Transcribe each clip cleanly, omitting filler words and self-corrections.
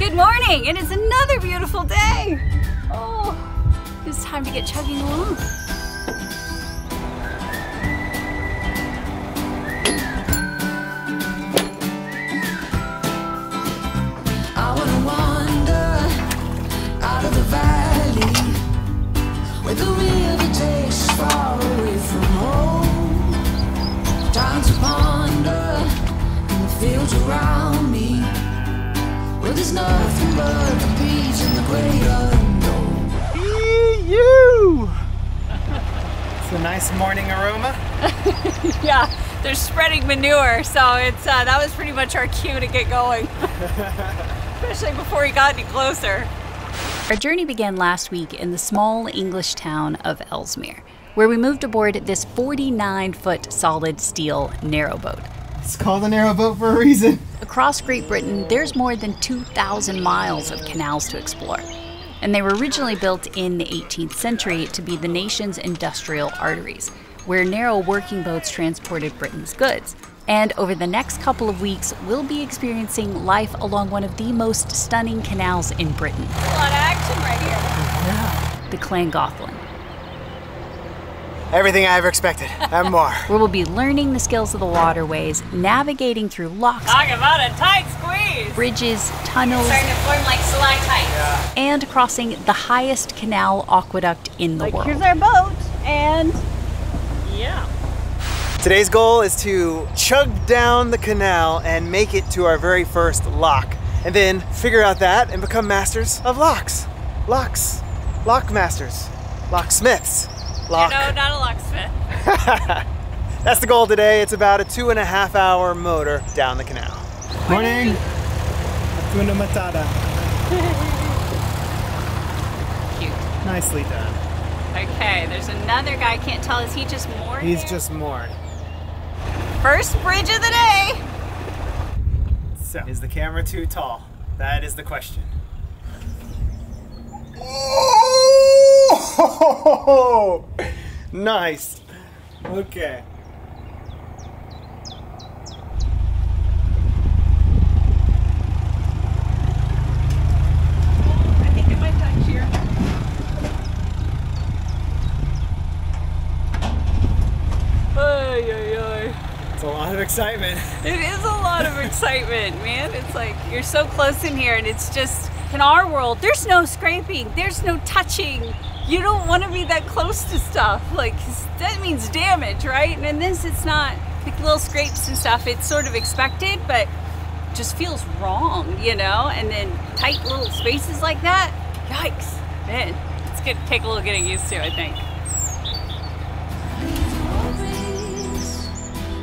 Good morning! It is another beautiful day! Oh, it's time to get chugging along. I wanna wander out of the valley where the river takes us far away from home. Time to ponder in the fields around me where there's nothing but the bees and the great unknown. Ew! It's a nice morning aroma. Yeah, they're spreading manure, so it's that was pretty much our cue to get going. Especially before we got any closer. Our journey began last week in the small English town of Ellesmere, where we moved aboard this 49-foot solid steel narrowboat. It's called a narrowboat for a reason. Across Great Britain, there's more than 2,000 miles of canals to explore. And they were originally built in the 18th century to be the nation's industrial arteries, where narrow working boats transported Britain's goods. And over the next couple of weeks, we'll be experiencing life along one of the most stunning canals in Britain. A lot of action right here. Yeah. The Llangollen. Everything I ever expected, and more. Where we'll be learning the skills of the waterways, navigating through locks. Talk about a tight squeeze! Bridges, tunnels, Starting to form like stalactites. Yeah. and crossing the highest canal aqueduct in the world. Here's our boat, and yeah. Today's goal is to chug down the canal and make it to our very first lock. And then figure out that and become masters of locks. Locks. Lock masters. Locksmiths. Lock. No, not a locksmith. That's the goal today. It's about a 2.5-hour motor down the canal. Morning. Hakuna Matata. Cute. Nicely done. Okay, there's another guy. Can't tell, is he just moored? He's just moored. First bridge of the day. So, is the camera too tall? That is the question. Oh! Nice. Okay. I think it might touch here. Ay, ay, ay. It's a lot of excitement. It is a lot of excitement, man. It's like you're so close in here, and it's just, in our world, there's no scraping, there's no touching. You don't want to be that close to stuff. Like, 'cause that means damage, right? And in this, it's not. Like little scrapes and stuff, it's sort of expected, but just feels wrong, you know? And then tight little spaces like that, yikes. Man, it's gonna take a little getting used to, I think.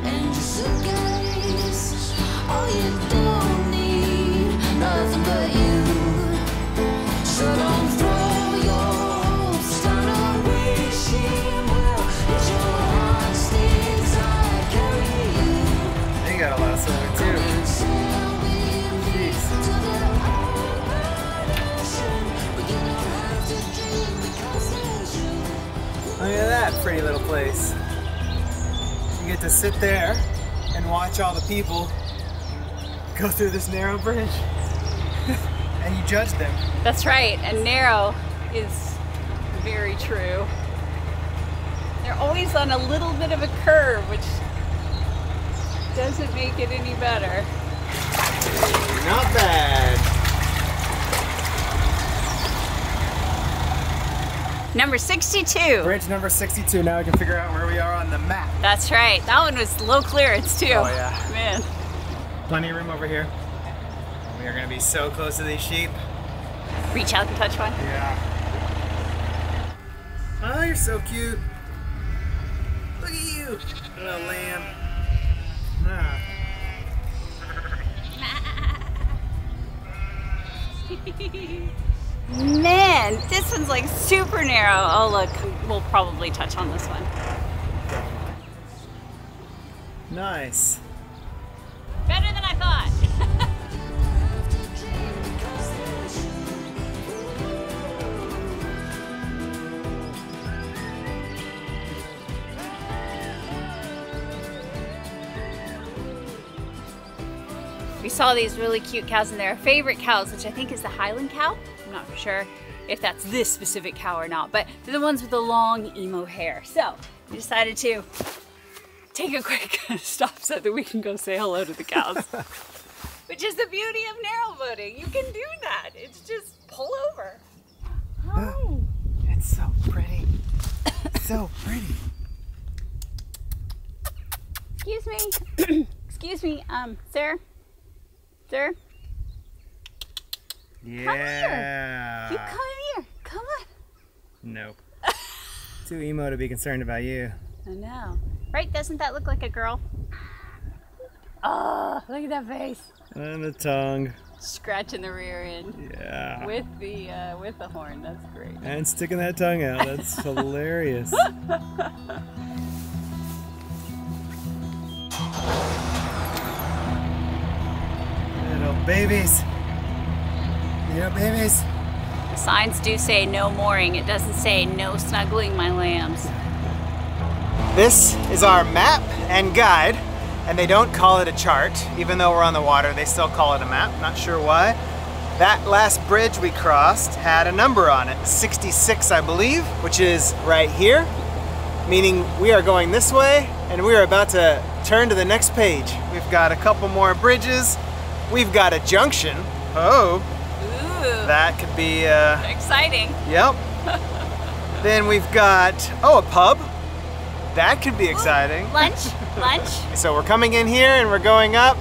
And your suitcase, all you don't need, nothing but you. So don't throw your hopes down a wishing well. Let your heart stay inside, carry you. They got a lot of swimming too. And sail with me Jeez. to the open ocean. But you don't have to dream because there's you. Look at that pretty little place. You get to sit there and watch all the people go through this narrow bridge. And you judge them. That's right, and narrow is very true. They're always on a little bit of a curve, which doesn't make it any better. Not bad. Number 62. Bridge number 62. Now we can figure out where we are on the map. That's right. That one was low clearance too. Oh, yeah. Man. Plenty of room over here. We are going to be so close to these sheep. Reach out and touch one. Yeah. Oh, you're so cute. Look at you, little lamb. Ah. Man, this one's like super narrow. Oh look, we'll probably touch on this one. Nice. Better than I thought. We saw these really cute cows, and they're our favorite cows, which I think is the Highland cow. I'm not for sure if that's this specific cow or not, but they're the ones with the long emo hair. So we decided to take a quick stop so that we can go say hello to the cows. Which is the beauty of narrow boating. You can do that. It's just pull over. Oh. It's so pretty. So pretty. Excuse me. Excuse me, sir? Sir? Yeah. You come here. Come on. Nope. Too emo to be concerned about you. I know. Right? Doesn't that look like a girl? Oh, look at that face. And the tongue. Scratching the rear end. Yeah. With the horn. That's great. And sticking that tongue out. That's hilarious. Little babies. Little babies. The signs do say no mooring. It doesn't say no snuggling my lambs. This is our map and guide, and they don't call it a chart. Even though we're on the water, they still call it a map. Not sure why. That last bridge we crossed had a number on it, 66 I believe, which is right here, meaning we are going this way and we are about to turn to the next page. We've got a couple more bridges. We've got a junction. Oh, Ooh. that could be Exciting. yep. Then we've got, oh, a pub. That could be exciting. Lunch? Lunch? So we're coming in here and we're going up,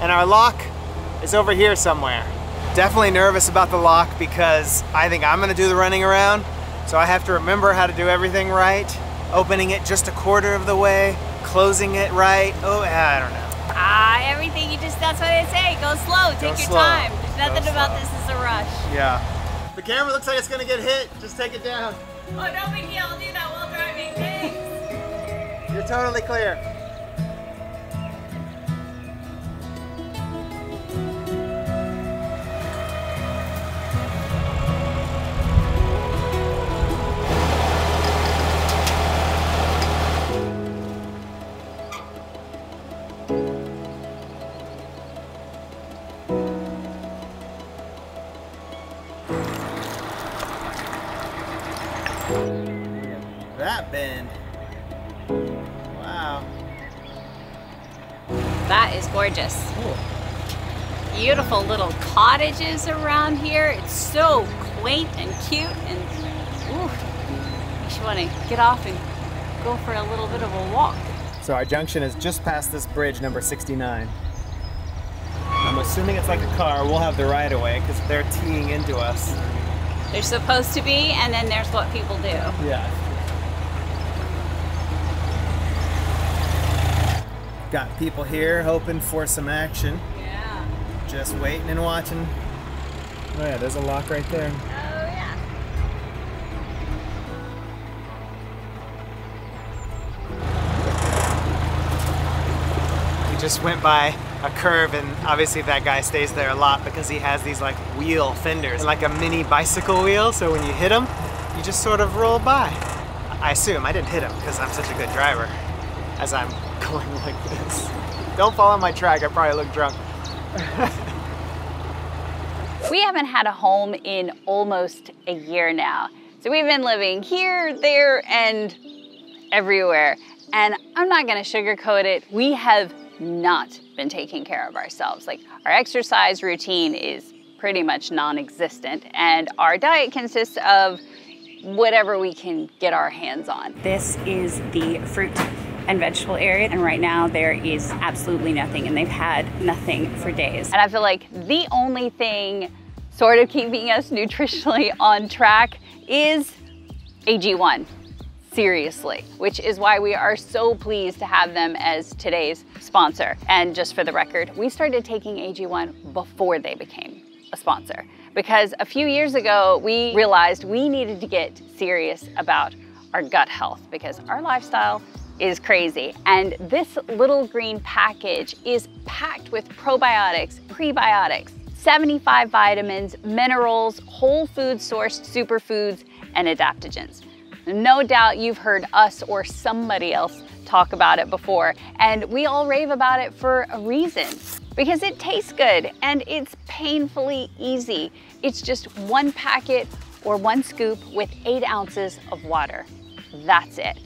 and our lock is over here somewhere. Definitely nervous about the lock because I think I'm gonna do the running around, so I have to remember how to do everything right. Opening it just a quarter of the way, closing it right. Oh, I don't know. Everything that's what I say. Go slow, take your slow. time. There's nothing Go about slow. this is a rush. Yeah. The camera looks like it's gonna get hit. Just take it down. Oh, no big deal. I'll do that while driving. Thanks. You're totally clear. That bend. Wow. That is gorgeous. Cool. Beautiful little cottages around here. It's so quaint and cute, and ooh, makes you want to get off and go for a little bit of a walk. So our junction is just past this bridge, number 69. I'm assuming it's like a car. We'll have the right of way because they're teeing into us. They're supposed to be, and then there's what people do. Yeah. Got people here hoping for some action. Yeah. Just waiting and watching. Oh yeah, there's a lock right there. Oh yeah. We just went by a curve, and obviously that guy stays there a lot because he has these like wheel fenders, like a mini bicycle wheel, so when you hit them, you just sort of roll by. I assume I didn't hit him because I'm such a good driver as I'm going like this. Don't follow my track, I probably look drunk. We haven't had a home in almost a year now. So we've been living here, there, and everywhere. And I'm not gonna sugarcoat it. We have not been taking care of ourselves. Like, our exercise routine is pretty much non-existent, and our diet consists of whatever we can get our hands on. This is the fruit and vegetable area, and right now there is absolutely nothing, and they've had nothing for days. And I feel like the only thing sort of keeping us nutritionally on track is AG1. Seriously, which is why we are so pleased to have them as today's sponsor. And just for the record, we started taking AG1 before they became a sponsor, because a few years ago, we realized we needed to get serious about our gut health because our lifestyle is crazy. And this little green package is packed with probiotics, prebiotics, 75 vitamins, minerals, whole food sourced superfoods, and adaptogens. No doubt you've heard us or somebody else talk about it before, and we all rave about it for a reason. Because it tastes good and it's painfully easy. It's just one packet or one scoop with 8 ounces of water. That's it.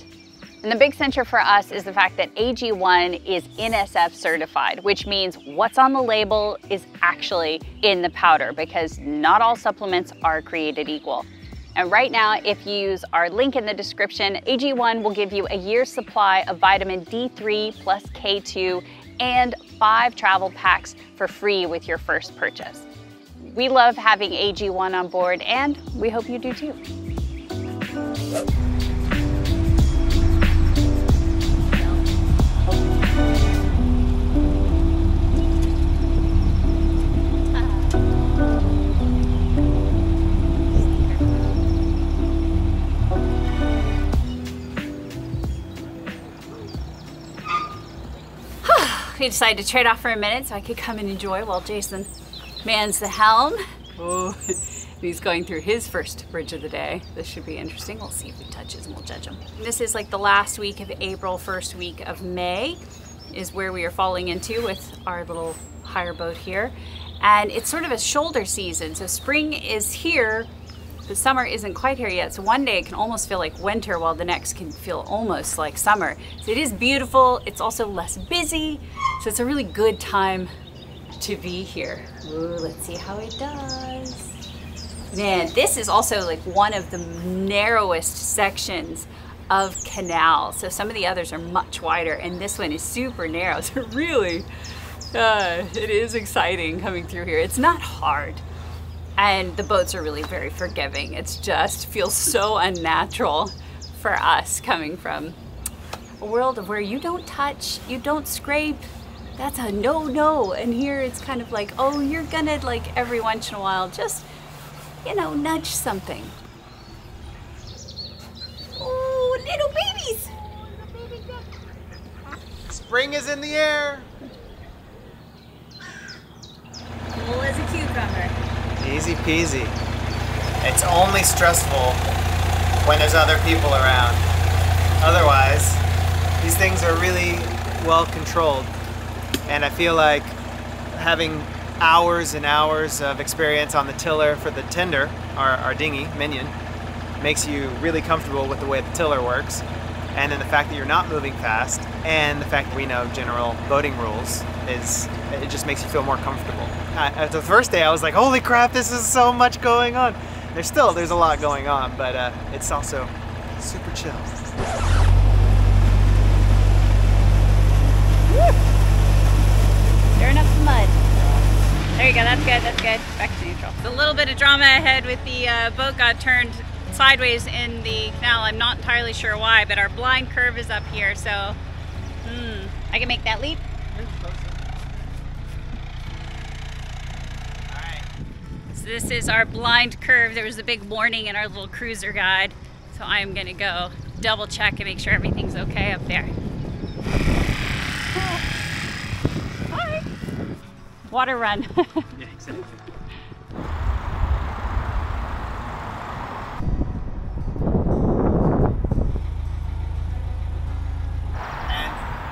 And the big center for us is the fact that AG1 is NSF certified, which means what's on the label is actually in the powder, because not all supplements are created equal. And right now, if you use our link in the description, AG1 will give you a year's supply of vitamin D3 plus K2 and 5 travel packs for free with your first purchase. We love having AG1 on board, and we hope you do too. We decided to trade off for a minute so I could come and enjoy while Jason mans the helm. Oh, he's going through his first bridge of the day. This should be interesting. We'll see if he touches and we'll judge him. This is like the last week of April, first week of May is where we are falling into with our little hire boat here. And it's sort of a shoulder season. So spring is here, but summer isn't quite here yet. So one day it can almost feel like winter while the next can feel almost like summer. So it is beautiful. It's also less busy. So it's a really good time to be here. Ooh, let's see how it does. Man, this is also like one of the narrowest sections of canal. So some of the others are much wider and this one is super narrow. So really, it is exciting coming through here. It's not hard. And the boats are really very forgiving. It's just feels so unnatural for us coming from a world of where you don't touch, you don't scrape. That's a no-no. And here it's kind of like, oh, you're gonna like every once in a while just, you know, nudge something. Oh, little babies. Spring is in the air. Cool as a cucumber. Easy peasy. It's only stressful when there's other people around. Otherwise, these things are really well controlled. And I feel like having hours and hours of experience on the tiller for the tender, our dinghy, Minion, makes you really comfortable with the way the tiller works. And then the fact that you're not moving fast, and the fact that we know general boating rules, it just makes you feel more comfortable. After the first day, I was like, holy crap, this is so much going on. There's a lot going on, but it's also super chill. Stirring up some mud. There you go, that's good, that's good. Back to neutral. A little bit of drama ahead with the boat got turned sideways in the canal. I'm not entirely sure why, but our blind curve is up here, so I can make that leap. So this is our blind curve. There was a big warning in our little cruiser guide, so I'm gonna go double check and make sure everything's okay up there. Hi. Water run. Yeah, exactly.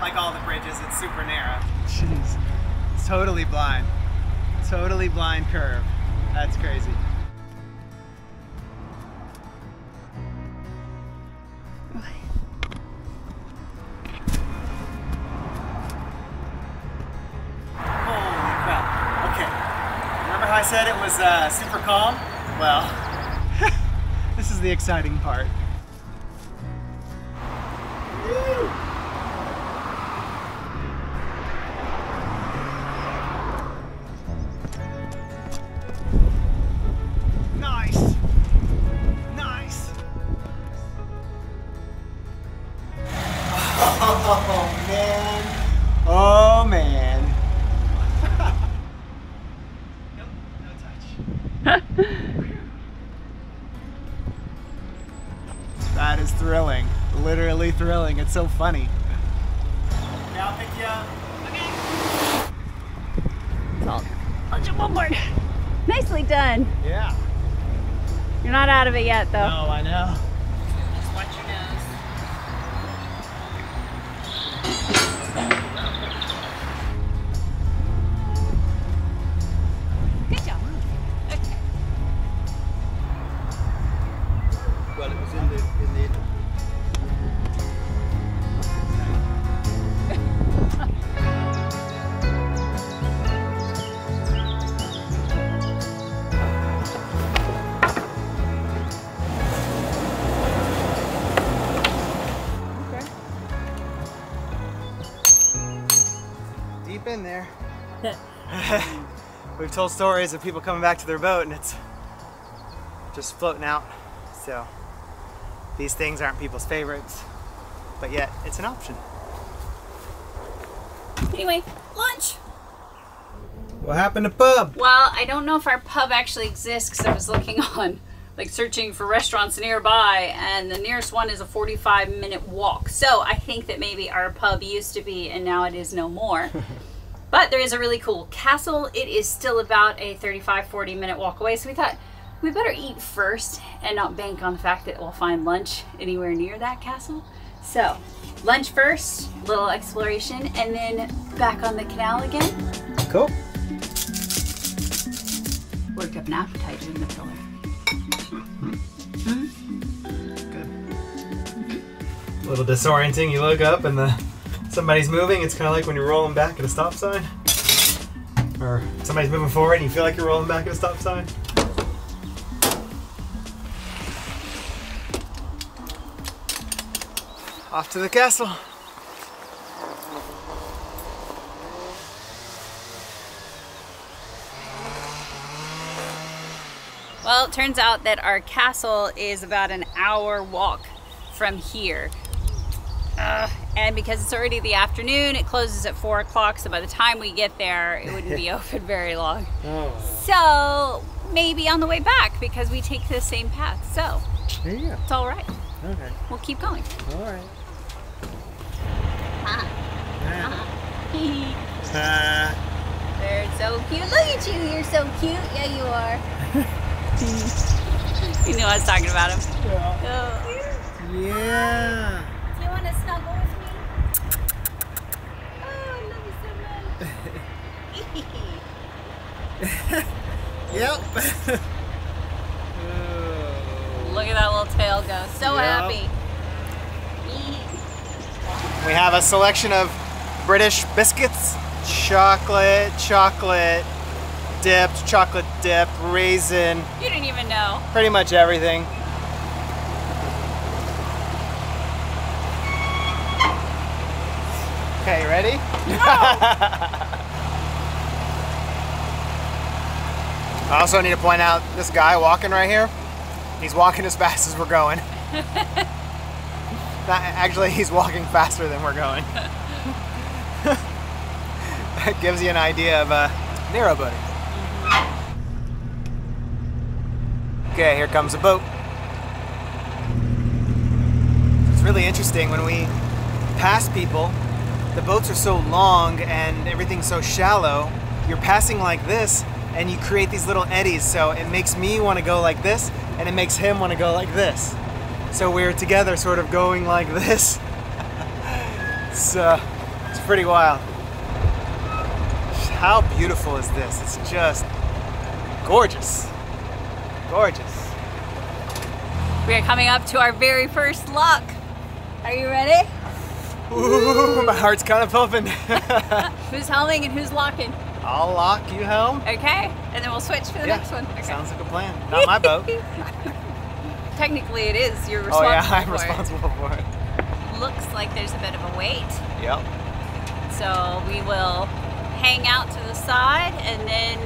Like all the bridges, it's super narrow. Jeez, it's totally blind. Totally blind curve. That's crazy. Holy crap. Okay. Remember how I said it was super calm? Well, this is the exciting part. Woo! Oh man. Oh man. Nope, no touch. That is thrilling. Literally thrilling. It's so funny. Okay, I'll pick you up. Okay. I'll jump on board. Nicely done. Yeah. You're not out of it yet though. No, I know. Just watch your nose. deep in there. We've told stories of people coming back to their boat and it's just floating out. So these things aren't people's favorites, but yet it's an option. Anyway, lunch. What happened to pub? Well, I don't know if our pub actually exists because I was looking on, like searching for restaurants nearby, and the nearest one is a 45-minute walk. So I think that maybe our pub used to be and now it is no more. But there is a really cool castle. It is still about a 35-40-minute walk away. So we thought we better eat first and not bank on the fact that we'll find lunch anywhere near that castle. So lunch first, little exploration, and then back on the canal again. Cool. Worked up an appetite, didn't it, fella? A little disorienting. You look up and somebody's moving. It's kind of like when you're rolling back at a stop sign. Or somebody's moving forward and you feel like you're rolling back at a stop sign. Off to the castle. Well, it turns out that our castle is about an hour walk from here. And because it's already the afternoon, it closes at 4 o'clock, so by the time we get there, it wouldn't be open very long. Oh. So maybe on the way back, because we take the same path. So There you go. it's all right. Okay. We'll keep going. All right. They're so cute. Look at you. You're so cute. Yeah, you are. You knew I was talking about him. Yeah. Oh. Yeah. Do you want to snuggle with me? Oh, I love you so much. Yep. Look at that little tail go. So Yep. happy. We have a selection of British biscuits, chocolate dipped, raisin, You didn't even know. pretty much everything. Okay, you ready? I also need to point out this guy walking right here, he's walking as fast as we're going. Actually, he's walking faster than we're going. That gives you an idea of narrowboating. Okay, here comes a boat. It's really interesting when we pass people, the boats are so long and everything's so shallow, you're passing like this and you create these little eddies, so it makes me want to go like this and it makes him want to go like this. So we're together sort of going like this. It's pretty wild. How beautiful is this? It's just gorgeous. Gorgeous. We are coming up to our very first lock. Are you ready? Ooh, my heart's kind of pumping. Who's helming and who's locking? I'll lock, you helm. Okay, and then we'll switch for the next one. Okay. Sounds like a plan. Not my boat. Technically it is. You're Oh responsible yeah, I'm for responsible for it. it. Looks like there's a bit of a wait. Yep. So we will hang out to the side and then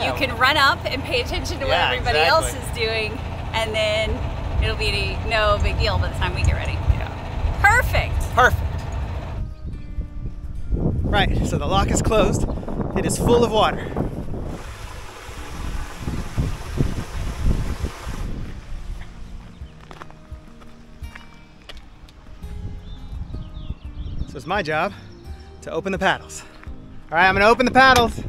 Yeah. you can run up and pay attention to what Yeah, everybody else is doing, and then it'll be no big deal by the time we get ready. Yeah. Perfect. Perfect. Right, so the lock is closed. It is full of water. So it's my job to open the paddles. All right, I'm gonna open the paddles.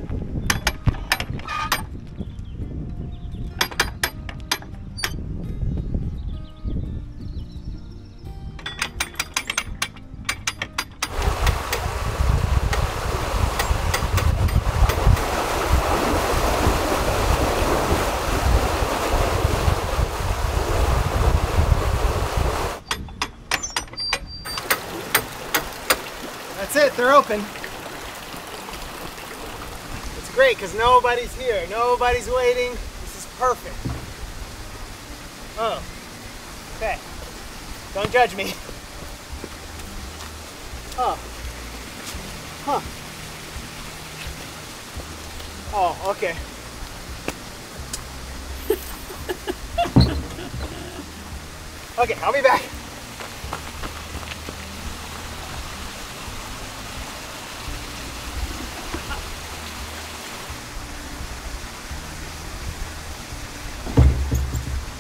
That's it, they're open. It's great because nobody's here, nobody's waiting. This is perfect. Oh, okay. Don't judge me. Oh, huh. Oh, okay. Okay, I'll be back.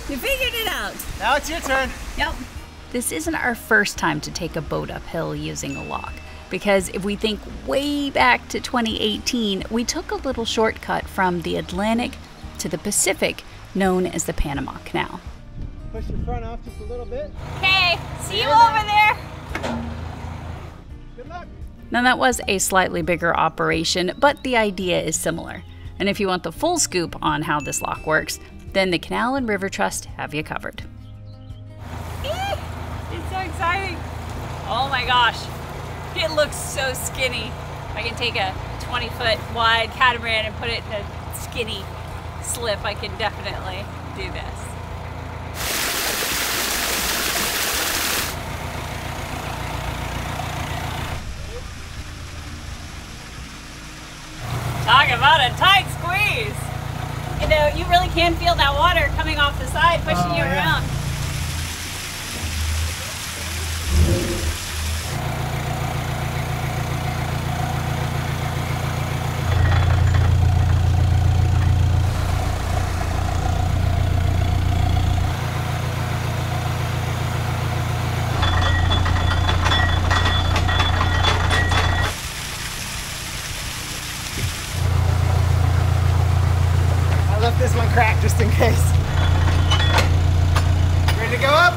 You figured it out. Now it's your turn. Yep. This isn't our first time to take a boat uphill using a lock, because if we think way back to 2018, we took a little shortcut from the Atlantic to the Pacific, known as the Panama Canal. Push your front off just a little bit. Okay, see you over there. Good luck. Now that was a slightly bigger operation, but the idea is similar. And if you want the full scoop on how this lock works, then the Canal and River Trust have you covered. It's so exciting. Oh my gosh, it looks so skinny. I can take a 20-foot wide catamaran and put it in a skinny slip. I can definitely do this. Talk about a tight squeeze. You know, you really can feel that water coming off the side, pushing you around. This one cracked just in case. Ready to go up?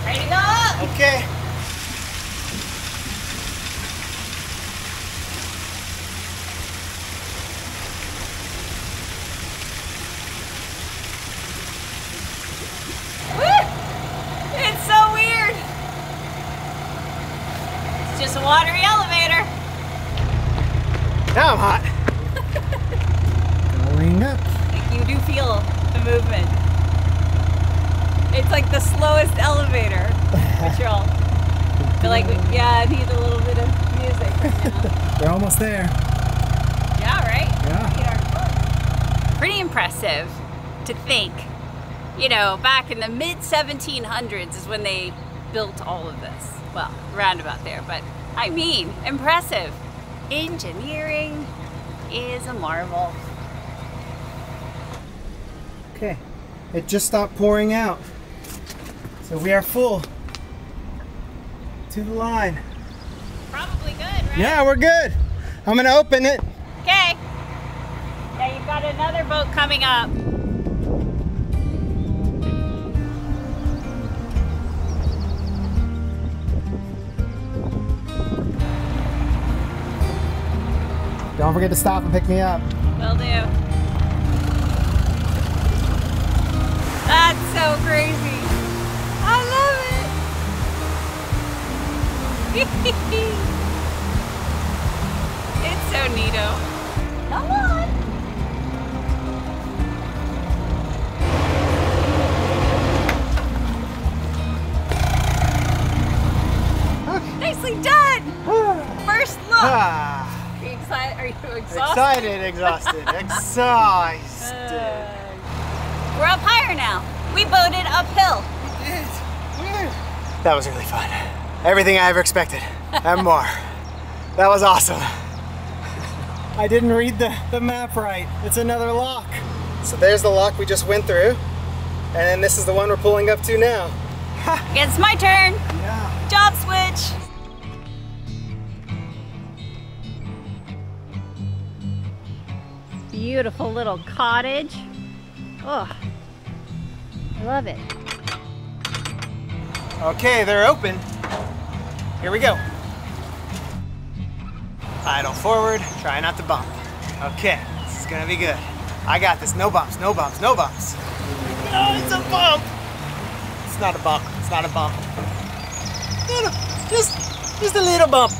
Ready to go up? Okay. Woo! It's so weird. It's just a watery elevator. Now I'm hot. Going up. You do feel the movement. It's like the slowest elevator. Patrol. Feel like, yeah, I need a little bit of music right now. We're almost there. Yeah, right? Yeah. Pretty impressive to think, you know, back in the mid-1700s is when they built all of this. Well, around about there, but I mean, impressive. Engineering is a marvel. Okay, it just stopped pouring out. So we are full to the line. Probably good, right? Yeah, we're good. I'm gonna open it. Okay. Yeah, you've got another boat coming up. Don't forget to stop and pick me up. Will do. That's so crazy. I love it. It's so neato. Come on. Okay. Nicely done. First look. Ah, Are you excited? Are you exhausted? excited, exhausted, exhausted. We're up higher now. We boated uphill. That was really fun. Everything I ever expected and more. That was awesome. I didn't read the map right. It's another lock. So there's the lock we just went through. And then this is the one we're pulling up to now. It's my turn. Yeah. Job switch. Beautiful little cottage. Oh, I love it. Okay, they're open. Here we go. Idle forward, try not to bump. Okay, this is gonna be good. I got this, no bumps, no bumps, no bumps. No, it's a bump. It's not a bump, it's not a bump. No, just a little bump.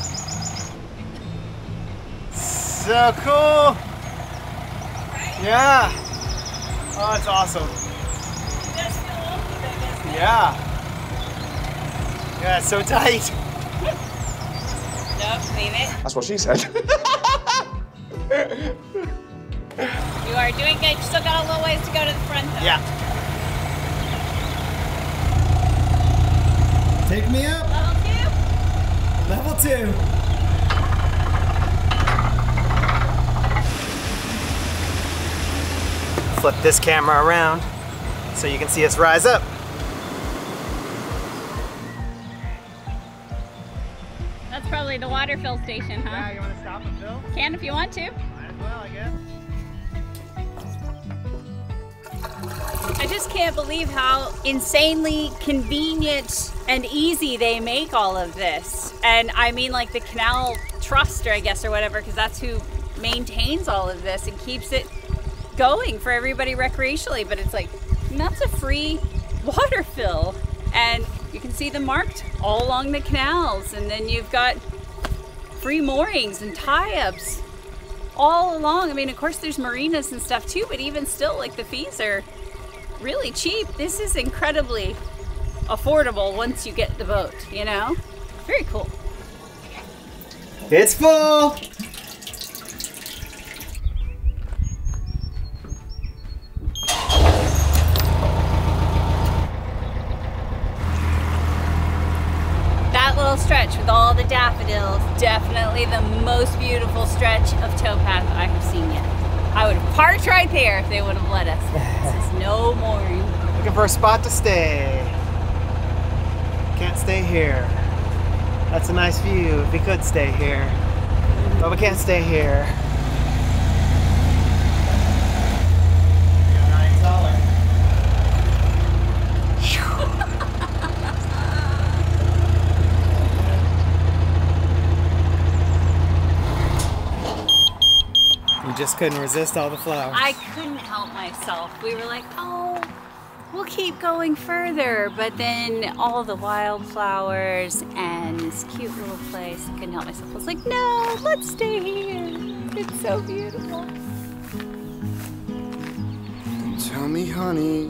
So cool. Yeah. Oh, it's awesome. Yeah. Yeah, it's so tight. Nope, leave it. That's what she said. Doing good. You still got a little ways to go to the front though. Yeah. Take me up. Level 2. Level 2. Flip this camera around so you can see us rise up. That's probably the water fill station, huh? Yeah, you want to stop and fill? Can if you want to. Might as well, I guess. I just can't believe how insanely convenient and easy they make all of this. And I mean like the Canal Trust, or I guess, or whatever, because that's who maintains all of this and keeps it going for everybody recreationally. But it's like, that's a free water fill. And you can see them marked all along the canals. And then you've got free moorings and tie-ups all along. I mean, of course there's marinas and stuff too, but even still, like, the fees are really cheap. This is incredibly affordable once you get the boat, you know? Very cool. It's full. That little stretch with all the daffodils, definitely the most beautiful stretch of towpath I have seen yet. I would have parked right there if they would have let us. This is no mooring. Looking for a spot to stay. Can't stay here. That's a nice view if we could stay here. But we can't stay here. You just couldn't resist all the flowers. I couldn't help myself. We were like, oh, we'll keep going further. But then all the wildflowers and this cute little place, I couldn't help myself. I was like, no, let's stay here. It's so beautiful. Tell me, honey,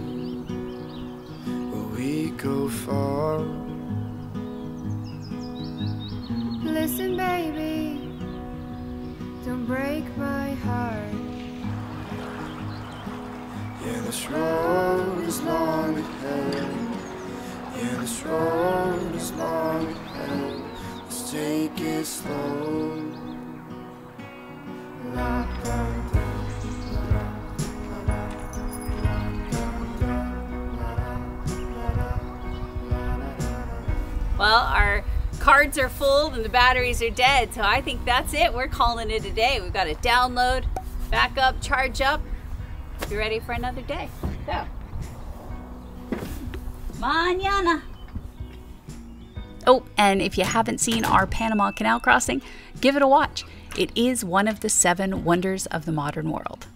will we go far? Listen, baby, don't break my heart. Yeah, this road is long ahead. Yeah, this road is long ahead. Let's take it slow. La, la, la. Well, our cards are full and the batteries are dead, so I think that's it. We're calling it a day. We've got to download, back up, charge up, be ready for another day. So, mañana. Oh, and if you haven't seen our Panama Canal crossing, give it a watch. It is one of the 7 wonders of the modern world.